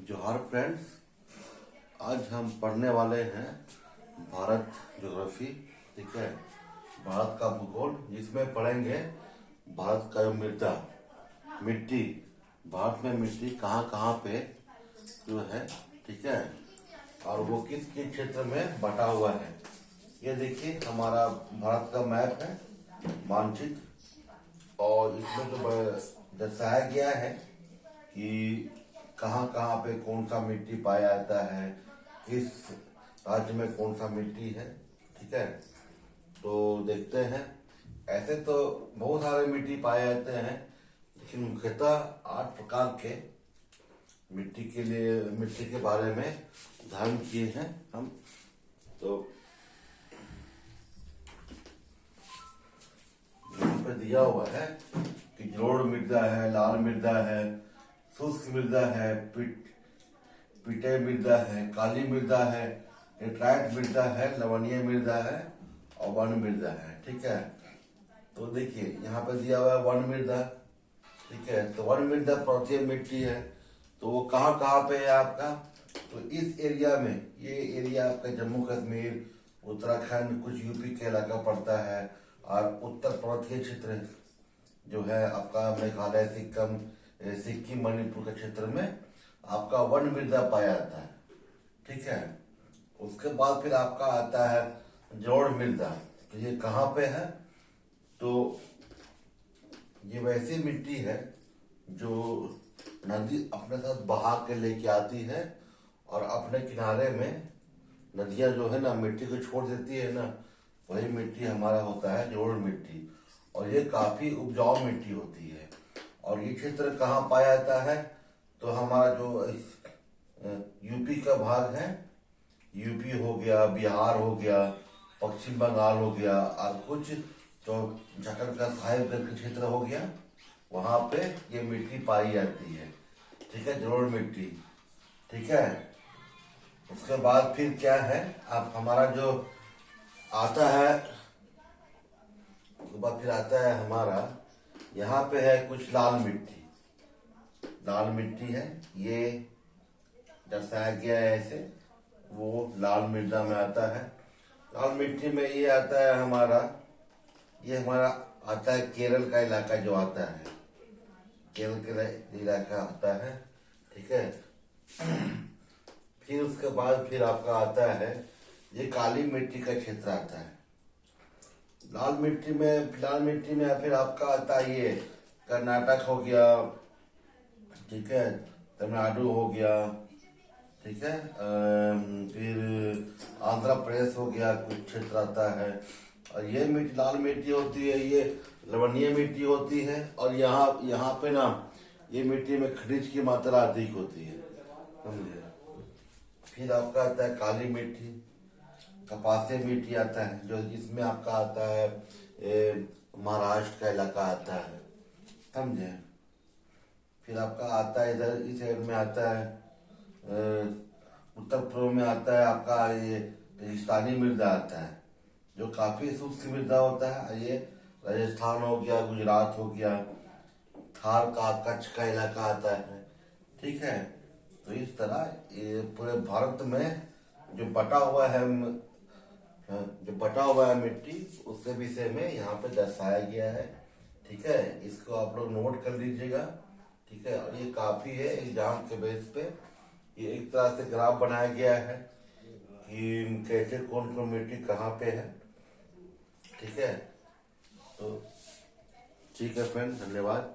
जोहार फ्रेंड्स, आज हम पढ़ने वाले हैं भारत ज्योग्राफी। ठीक है, भारत का भूगोल, जिसमें पढ़ेंगे भारत का मृदा मिट्टी, भारत में मिट्टी कहाँ कहाँ पे जो है, ठीक है, और वो किस किस क्षेत्र में बटा हुआ है। ये देखिए हमारा भारत का मैप है, मानचित्र, और इसमें जो दर्शाया गया है कि कहाँ कहाँ पे कौन सा मिट्टी पाया जाता है, किस राज्य में कौन सा मिट्टी है। ठीक है, तो देखते हैं। ऐसे तो बहुत सारे मिट्टी पाए जाते हैं, लेकिन मुख्यतः 8 प्रकार के मिट्टी के बारे में अध्ययन किए हैं हम। तो यहाँ पे दिया हुआ है कि जलोढ़ मृदा है, लाल मृदा है, शुष्क मृदा है, पिटे मृदा है, काली मृदा है, लेटराइट मृदा है, लवणीय मृदा है और वन मृदा है। ठीक है, तो देखिए यहाँ पे दिया हुआ है वन मृदा। ठीक है, तो वन मृदा पर्वतीय मिट्टी है। तो वो कहाँ पे है आपका, तो इस एरिया में, ये एरिया आपका जम्मू कश्मीर, उत्तराखंड, कुछ यूपी के इलाका पड़ता है, और उत्तर पर्वतीय क्षेत्र जो है आपका मेघालय, सिक्किम, मणिपुर के क्षेत्र में आपका वन मृदा पाया जाता है। ठीक है, उसके बाद फिर आपका आता है जलोढ़ मृदा। तो ये कहाँ पे है, तो ये वैसी मिट्टी है जो नदी अपने साथ बहा के लेके आती है, और अपने किनारे में नदियां जो है ना मिट्टी को छोड़ देती है ना, वही मिट्टी हमारा होता है जलोढ़ मिट्टी। और ये काफी उपजाऊ मिट्टी होती है। और ये क्षेत्र कहाँ पाया जाता है, तो हमारा जो यूपी का भाग है, यूपी हो गया, बिहार हो गया, पश्चिम बंगाल हो गया, और कुछ जो झारखंड का साहिबगंज का क्षेत्र हो गया, वहां पे ये मिट्टी पाई जाती है। ठीक है, जलोढ़ मिट्टी। ठीक है, उसके बाद फिर क्या है, अब हमारा जो आता है, उसके बाद फिर आता है हमारा, यहाँ पे है कुछ लाल मिट्टी। लाल मिट्टी है, ये दर्शाया गया है ऐसे, वो लाल मृदा में आता है। लाल मिट्टी में ये आता है हमारा, ये हमारा आता है केरल का इलाका जो आता है, केरल का इलाका आता है। ठीक है, फिर उसके बाद फिर आपका आता है ये काली मिट्टी का क्षेत्र आता है। लाल मिट्टी में फिर आपका आता है ये कर्नाटक हो गया, ठीक है, तमिलनाडु हो गया, ठीक है, फिर आंध्र प्रदेश हो गया, कुछ क्षेत्र आता है। और ये लाल मिट्टी होती है, ये लवणीय मिट्टी होती है। और यहाँ पे ना ये मिट्टी में खनिज की मात्रा अधिक होती है, समझे। फिर आपका आता है काली मिट्टी, कपासी मिट्टी आता है, जो इसमें आपका आता है महाराष्ट्र का इलाका आता है, समझे। फिर आपका आता है इधर इस साइड में आता है, उत्तर पूर्व में आता है आपका ये रेगिस्तानी मृदा आता है, जो काफी शुष्क मृदा होता है। ये राजस्थान हो गया, गुजरात हो गया, थार का, कच्छ का इलाका आता है। ठीक है, तो इस तरह ये पूरे भारत में जो बटा हुआ है मिट्टी, उसके विषय में यहाँ पे दर्शाया गया है। ठीक है, इसको आप लोग नोट कर लीजिएगा। ठीक है, और ये काफी है एग्जाम के बेस पे, ये एक तरह से ग्राफ बनाया गया है कि कैसे कौन कौन मिट्टी कहाँ पे है। ठीक है, तो ठीक है फ्रेंड, धन्यवाद।